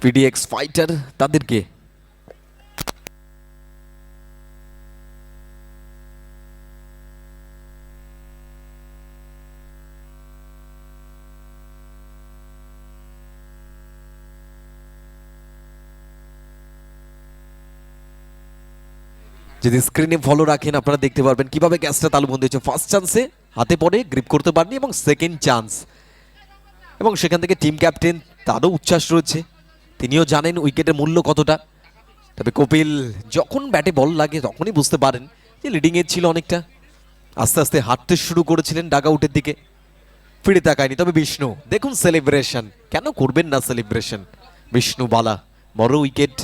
P dx fighter তাদেরকে যদি স্ক্রিনে ফলো রাখেন আপনারা দেখতে পারবেন কিভাবে ক্যাচটা তালুবন্দি হচ্ছে। ফার্স্ট চান্সে হাতে পড়ে গ্রিপ করতে পারেনি এবং সেকেন্ড চান্স, এবং সেখান থেকে টিম ক্যাপ্টেন তারও উচ্ছ্বাস রয়েছে, তিনিও জানেন উইকেটের মূল্য কতটা। তবে কপিল যখন ব্যাটে বল লাগে তখনই বুঝতে পারেন যে লিডিং এজ ছিল অনেকটা। আস্তে আস্তে হাঁটতে শুরু করেছিলেন ডাগ আউটের দিকে, ফিরে তাকায়নি। তবে বিষ্ণু দেখুন সেলিব্রেশন, কেন করবেন না সেলিব্রেশন। বিষ্ণু বালা বড় উইকেট।